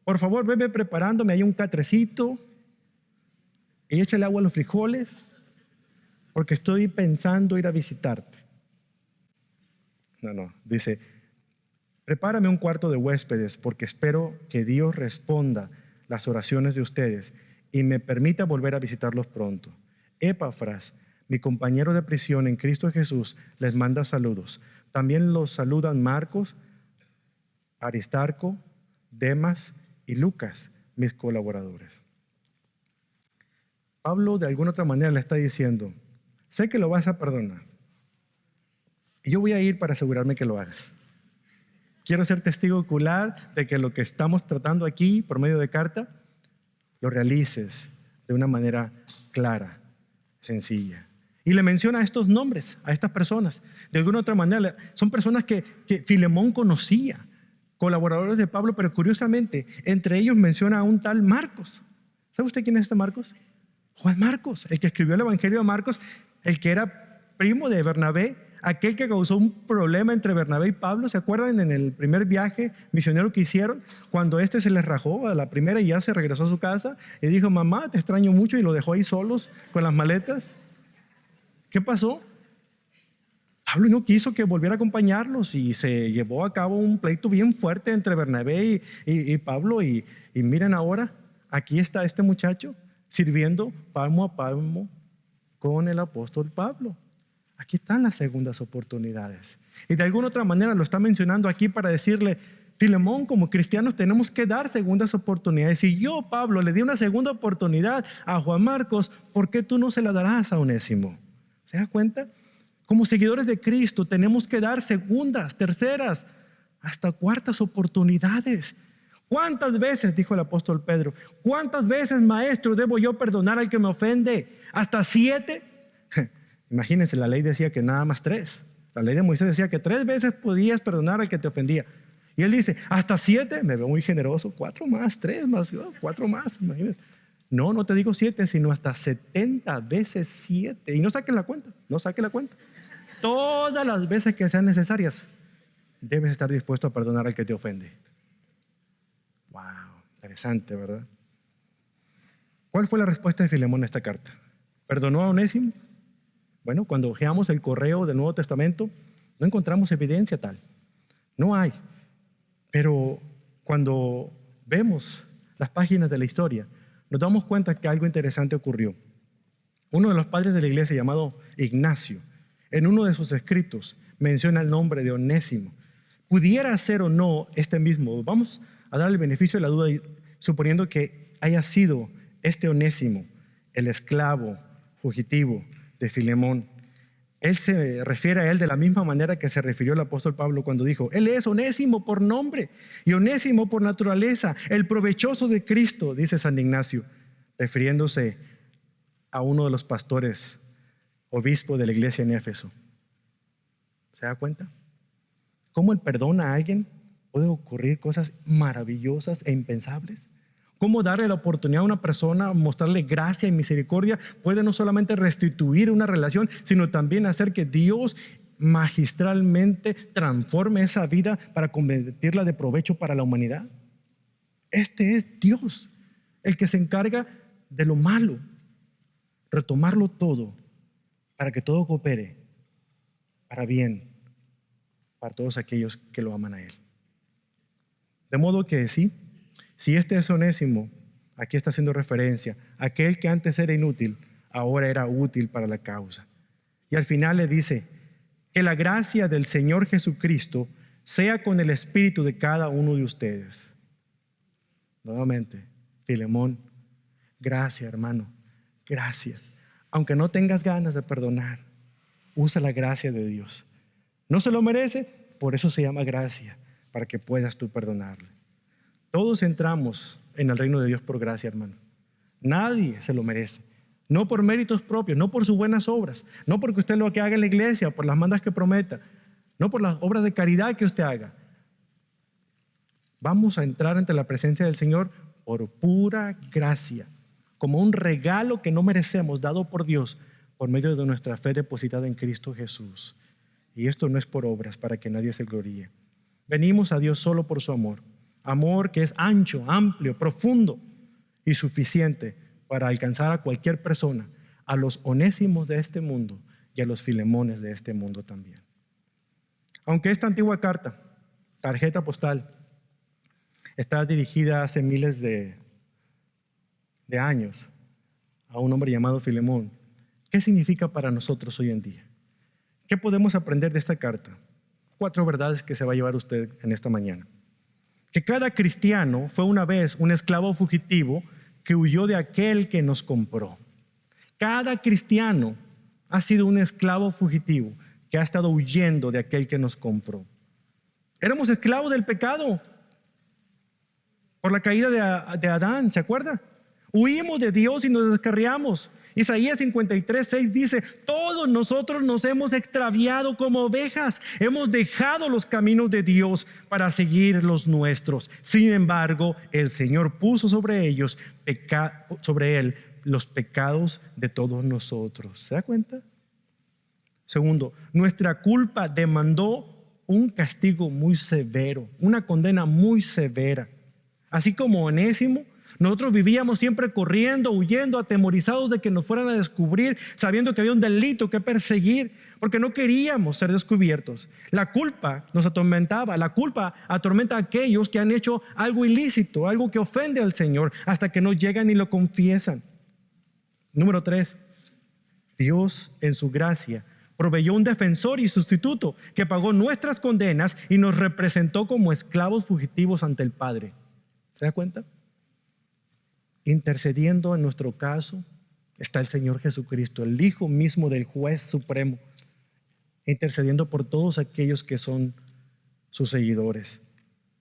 por favor, veme preparándome ahí un catrecito y échale agua a los frijoles, porque estoy pensando ir a visitarte. No, dice, prepárame un cuarto de huéspedes, porque espero que Dios responda las oraciones de ustedes y me permita volver a visitarlos pronto. Epafras, mi compañero de prisión en Cristo Jesús, les manda saludos. También los saludan Marcos, Aristarco, Demas y Lucas, mis colaboradores. Pablo de alguna otra manera le está diciendo: sé que lo vas a perdonar, Y yo voy a ir para asegurarme que lo hagas. Quiero ser testigo ocular de que lo que estamos tratando aquí por medio de carta, lo realices de una manera clara, sencilla. Y le menciona estos nombres a estas personas. De alguna otra manera, son personas que Filemón conocía, colaboradores de Pablo, pero curiosamente, entre ellos menciona a un tal Marcos. ¿Sabe usted quién es este Marcos? Juan Marcos, el que escribió el Evangelio de Marcos, el que era primo de Bernabé, aquel que causó un problema entre Bernabé y Pablo. ¿Se acuerdan en el primer viaje misionero que hicieron? Cuando se les rajó a la primera y ya se regresó a su casa y dijo, mamá, te extraño mucho, y lo dejó ahí solos con las maletas. ¿Qué pasó? Pablo no quiso que volviera a acompañarlos y se llevó a cabo un pleito bien fuerte entre Bernabé y Pablo. Y miren ahora, aquí está este muchacho sirviendo palmo a palmo con el apóstol Pablo. Aquí están las segundas oportunidades. Y de alguna otra manera lo está mencionando aquí para decirle, Filemón, como cristianos tenemos que dar segundas oportunidades. Si yo, Pablo, le di una segunda oportunidad a Juan Marcos, ¿por qué tú no se la darás a Onésimo? ¿Se da cuenta? Como seguidores de Cristo tenemos que dar segundas, terceras, hasta cuartas oportunidades. ¿Cuántas veces, dijo el apóstol Pedro, cuántas veces, maestro, debo yo perdonar al que me ofende? ¿Hasta 7? Imagínense, la ley decía que nada más 3. La ley de Moisés decía que 3 veces podías perdonar al que te ofendía. Y él dice, ¿hasta 7? Me veo muy generoso. 4 más, 3 más, 4 más. Imagínense. No te digo 7, sino hasta 70 veces 7. Y no saque la cuenta, no saque la cuenta. Todas las veces que sean necesarias, debes estar dispuesto a perdonar al que te ofende. Wow, interesante, ¿verdad? ¿Cuál fue la respuesta de Filemón a esta carta? ¿Perdonó a Onésimo? Bueno, cuando ojeamos el correo del Nuevo Testamento, no encontramos evidencia tal. No hay. Pero cuando vemos las páginas de la historia, nos damos cuenta que algo interesante ocurrió. Uno de los padres de la iglesia, llamado Ignacio, en uno de sus escritos menciona el nombre de Onésimo. Pudiera ser o no este mismo. Vamos a dar el beneficio de la duda, suponiendo que haya sido este Onésimo, el esclavo fugitivo de Filemón. Él se refiere a él de la misma manera que se refirió el apóstol Pablo cuando dijo, él es Onésimo por nombre y Onésimo por naturaleza, el provechoso de Cristo, dice San Ignacio, refiriéndose a uno de los pastores, obispo de la iglesia en Éfeso. ¿Se da cuenta? ¿Cómo el perdón a alguien puede ocurrir cosas maravillosas e impensables? ¿Cómo darle la oportunidad a una persona, mostrarle gracia y misericordia, puede no solamente restituir una relación, sino también hacer que Dios magistralmente transforme esa vida para convertirla de provecho para la humanidad? Este es Dios, el que se encarga de lo malo, retomarlo todo para que todo coopere para bien para todos aquellos que lo aman a Él. De modo que sí, si este es Onésimo, aquí está haciendo referencia, aquel que antes era inútil, ahora era útil para la causa. Y al final le dice, que la gracia del Señor Jesucristo sea con el espíritu de cada uno de ustedes. Nuevamente, Filemón, gracias, hermano, gracias. Aunque no tengas ganas de perdonar, usa la gracia de Dios. No se lo merece, por eso se llama gracia, para que puedas tú perdonarle. Todos entramos en el reino de Dios por gracia, hermano. Nadie se lo merece. No por méritos propios, no por sus buenas obras, no porque usted lo que haga en la iglesia, por las mandas que prometa, no por las obras de caridad que usted haga. Vamos a entrar ante la presencia del Señor por pura gracia, como un regalo que no merecemos, dado por Dios, por medio de nuestra fe depositada en Cristo Jesús. Y esto no es por obras, para que nadie se gloríe. Venimos a Dios solo por su amor. Amor que es ancho, amplio, profundo y suficiente para alcanzar a cualquier persona, a los Onésimos de este mundo y a los Filemones de este mundo también. Aunque esta antigua carta, tarjeta postal, está dirigida hace miles de años a un hombre llamado Filemón, ¿qué significa para nosotros hoy en día? ¿Qué podemos aprender de esta carta? 4 verdades que se va a llevar usted en esta mañana. Que cada cristiano fue una vez un esclavo fugitivo que huyó de aquel que nos compró. Cada cristiano ha sido un esclavo fugitivo que ha estado huyendo de aquel que nos compró. Éramos esclavos del pecado por la caída de Adán, ¿se acuerda? Huimos de Dios y nos descarriamos. Isaías 53:6 dice: todos nosotros nos hemos extraviado como ovejas, hemos dejado los caminos de Dios para seguir los nuestros. Sin embargo, el Señor puso sobre él los pecados de todos nosotros. ¿Se da cuenta? Segundo, nuestra culpa demandó un castigo muy severo, una condena muy severa. Así como Onésimo, nosotros vivíamos siempre corriendo, huyendo, atemorizados de que nos fueran a descubrir, sabiendo que había un delito que perseguir, porque no queríamos ser descubiertos. La culpa nos atormentaba, la culpa atormenta a aquellos que han hecho algo ilícito, algo que ofende al Señor, hasta que no llegan y lo confiesan. Número 3, Dios en su gracia proveyó un defensor y sustituto que pagó nuestras condenas y nos representó como esclavos fugitivos ante el Padre. ¿Se da cuenta? Intercediendo en nuestro caso está el Señor Jesucristo, el Hijo mismo del Juez Supremo, intercediendo por todos aquellos que son sus seguidores.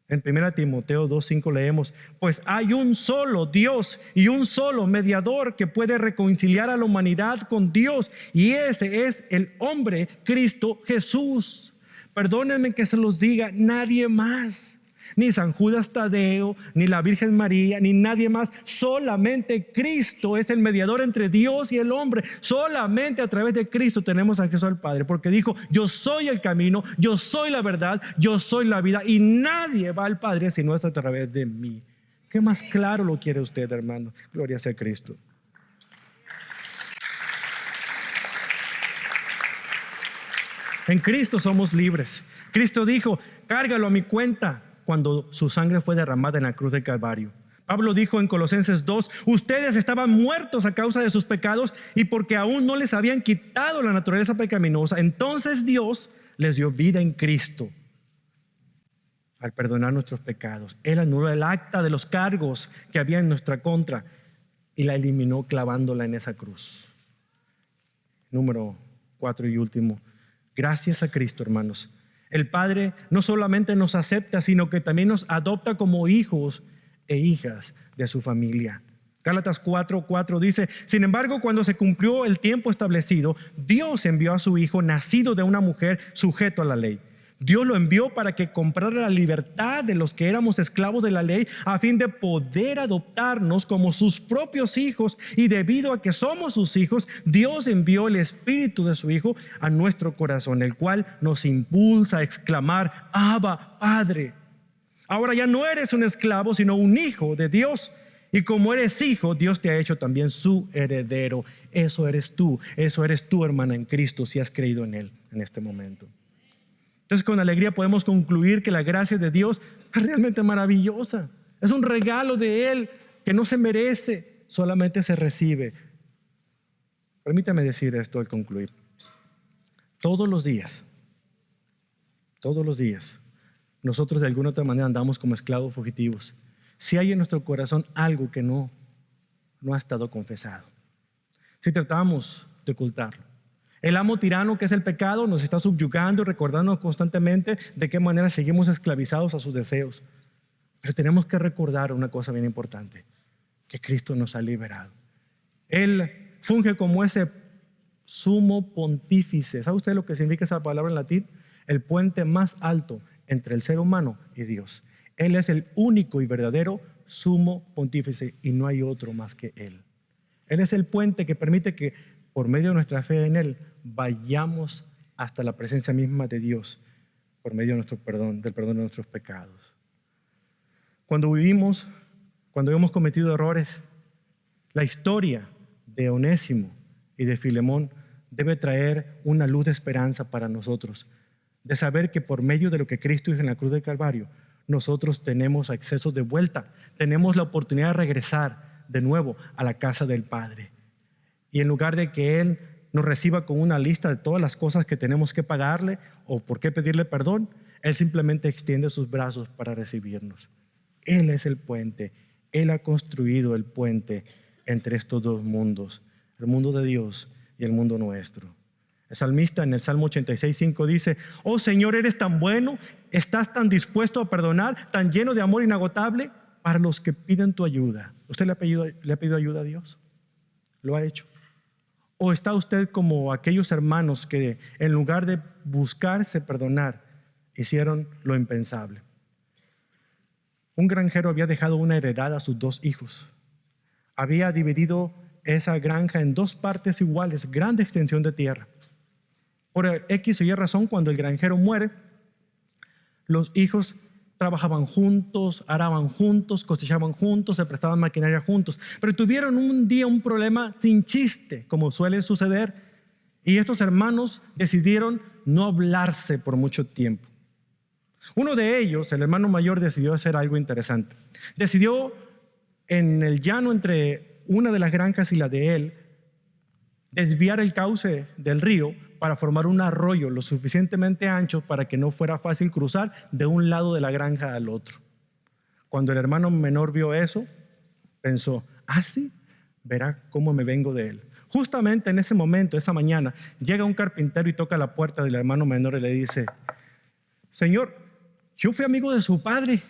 En 1 Timoteo 2:5 leemos: pues hay un solo Dios y un solo mediador que puede reconciliar a la humanidad con Dios, y ese es el hombre Cristo Jesús. Perdónenme que se los diga, nadie más. Ni San Judas Tadeo, ni la Virgen María, ni nadie más. Solamente Cristo es el mediador entre Dios y el hombre. Solamente a través de Cristo tenemos acceso al Padre, porque dijo: yo soy el camino, yo soy la verdad, yo soy la vida, y nadie va al Padre si no es a través de mí. ¿Qué más claro lo quiere usted, hermano? Gloria sea a Cristo. En Cristo somos libres. Cristo dijo: cárgalo a mi cuenta, cuando su sangre fue derramada en la cruz del Calvario. Pablo dijo en Colosenses 2: ustedes estaban muertos a causa de sus pecados y porque aún no les habían quitado la naturaleza pecaminosa, entonces Dios les dio vida en Cristo al perdonar nuestros pecados. Él anuló el acta de los cargos que había en nuestra contra y la eliminó clavándola en esa cruz. Número 4 y último, gracias a Cristo, hermanos, el Padre no solamente nos acepta, sino que también nos adopta como hijos e hijas de su familia. Gálatas 4:4 dice: sin embargo, cuando se cumplió el tiempo establecido, Dios envió a su Hijo, nacido de una mujer, sujeto a la ley. Dios lo envió para que comprara la libertad de los que éramos esclavos de la ley, a fin de poder adoptarnos como sus propios hijos. Y debido a que somos sus hijos, Dios envió el Espíritu de su Hijo a nuestro corazón, el cual nos impulsa a exclamar: Abba, Padre. Ahora ya no eres un esclavo, sino un hijo de Dios. Y como eres hijo, Dios te ha hecho también su heredero. Eso eres tú, hermana, en Cristo, si has creído en Él en este momento. Entonces, con alegría podemos concluir que la gracia de Dios es realmente maravillosa. Es un regalo de Él que no se merece, solamente se recibe. Permítame decir esto al concluir. Todos los días, nosotros de alguna otra manera andamos como esclavos fugitivos. Si hay en nuestro corazón algo que no ha estado confesado, si tratamos de ocultarlo, el amo tirano, que es el pecado, nos está subyugando y recordándonos constantemente de qué manera seguimos esclavizados a sus deseos. Pero tenemos que recordar una cosa bien importante: que Cristo nos ha liberado. Él funge como ese sumo pontífice. ¿Sabe usted lo que significa esa palabra en latín? El puente más alto entre el ser humano y Dios. Él es el único y verdadero sumo pontífice y no hay otro más que Él. Él es el puente que permite que por medio de nuestra fe en Él vayamos hasta la presencia misma de Dios por medio de del perdón de nuestros pecados. Cuando hemos cometido errores, la historia de Onésimo y de Filemón debe traer una luz de esperanza para nosotros, de saber que por medio de lo que Cristo hizo en la cruz del Calvario, nosotros tenemos acceso de vuelta, tenemos la oportunidad de regresar de nuevo a la casa del Padre. Y en lugar de que Él nos reciba con una lista de todas las cosas que tenemos que pagarle o por qué pedirle perdón, Él simplemente extiende sus brazos para recibirnos. Él es el puente. Él ha construido el puente entre estos dos mundos, el mundo de Dios y el mundo nuestro. El salmista en el Salmo 86:5 dice: oh Señor, eres tan bueno, estás tan dispuesto a perdonar, tan lleno de amor inagotable para los que piden tu ayuda. ¿Usted le ha pedido ayuda a Dios? ¿Lo ha hecho? ¿O está usted como aquellos hermanos que en lugar de buscarse perdonar, hicieron lo impensable? Un granjero había dejado una heredad a sus 2 hijos. Había dividido esa granja en 2 partes iguales, grande extensión de tierra. Por X o Y razón, cuando el granjero muere, los hijos trabajaban juntos, araban juntos, cosechaban juntos, se prestaban maquinaria juntos, pero tuvieron un día un problema sin chiste, como suele suceder, y estos hermanos decidieron no hablarse por mucho tiempo. Uno de ellos, el hermano mayor, decidió hacer algo interesante. Decidió, en el llano entre una de las granjas y la de él, desviar el cauce del río para formar un arroyo lo suficientemente ancho para que no fuera fácil cruzar de un lado de la granja al otro. Cuando el hermano menor vio eso, pensó: sí, verá cómo me vengo de él. Justamente en ese momento, esa mañana, llega un carpintero y toca la puerta del hermano menor y le dice: Señor, yo fui amigo de su padre,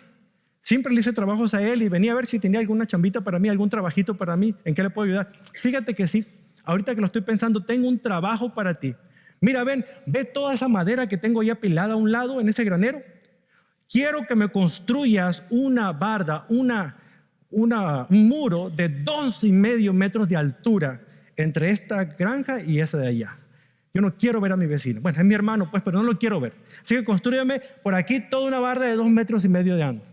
siempre le hice trabajos a él y venía a ver si tenía alguna chambita para mí, algún trabajito para mí, ¿en qué le puedo ayudar? Fíjate que sí, ahorita que lo estoy pensando, tengo un trabajo para ti. Mira, ve toda esa madera que tengo ya apilada a un lado en ese granero. Quiero que me construyas una barda, un muro de 2,5 metros de altura entre esta granja y esa de allá. Yo no quiero ver a mi vecino. Bueno, es mi hermano, pues, pero no lo quiero ver. Así que construyame por aquí toda una barda de 2,5 metros de ancho.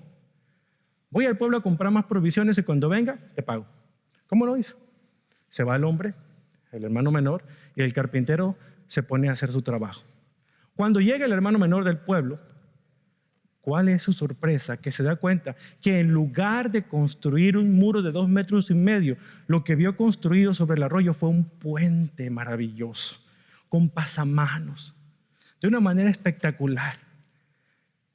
Voy al pueblo a comprar más provisiones y cuando venga, te pago. ¿Cómo lo hizo? Se va el hombre, el hermano menor, y el carpintero se pone a hacer su trabajo. Cuando llega el hermano menor del pueblo, ¿cuál es su sorpresa? Que se da cuenta que en lugar de construir un muro de 2,5 metros, lo que vio construido sobre el arroyo fue un puente maravilloso, con pasamanos, de una manera espectacular.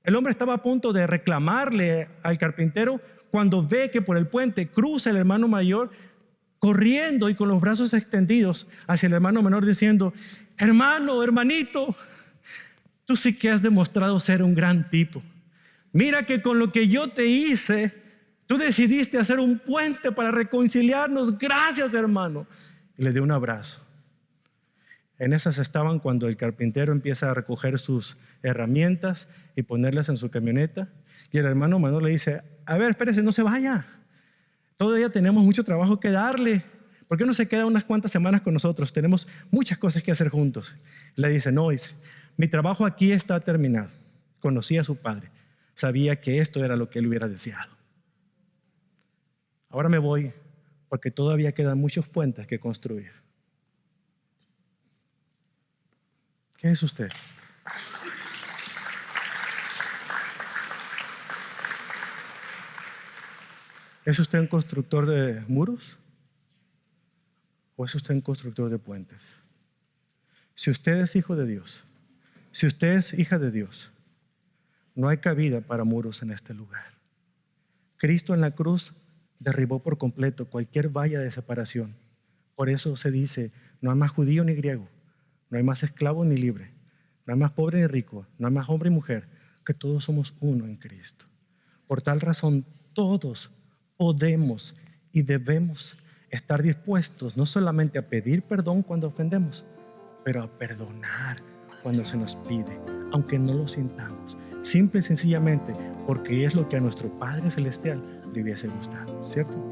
El hombre estaba a punto de reclamarle al carpintero cuando ve que por el puente cruza el hermano mayor corriendo y con los brazos extendidos hacia el hermano menor diciendo: hermano, hermanito, tú sí que has demostrado ser un gran tipo. Mira que con lo que yo te hice, tú decidiste hacer un puente para reconciliarnos. Gracias, hermano. Y le dio un abrazo. En esas estaban cuando el carpintero empieza a recoger sus herramientas y ponerlas en su camioneta. Y el hermano menor le dice: a ver, espérese, no se vaya. Todavía tenemos mucho trabajo que darle. ¿Por qué no se queda unas cuantas semanas con nosotros? Tenemos muchas cosas que hacer juntos. Le dice: no, dice, mi trabajo aquí está terminado. Conocí a su padre. Sabía que esto era lo que él hubiera deseado. Ahora me voy porque todavía quedan muchos puentes que construir. ¿Qué es usted? ¿Es usted un constructor de muros? ¿O es usted un constructor de puentes? Si usted es hijo de Dios, si usted es hija de Dios, no hay cabida para muros en este lugar. Cristo en la cruz derribó por completo cualquier valla de separación. Por eso se dice: no hay más judío ni griego, no hay más esclavo ni libre, no hay más pobre ni rico, no hay más hombre y mujer, que todos somos uno en Cristo. Por tal razón, todos podemos y debemos estar dispuestos no solamente a pedir perdón cuando ofendemos, pero a perdonar cuando se nos pide, aunque no lo sintamos, simple y sencillamente porque es lo que a nuestro Padre Celestial le hubiese gustado, ¿cierto?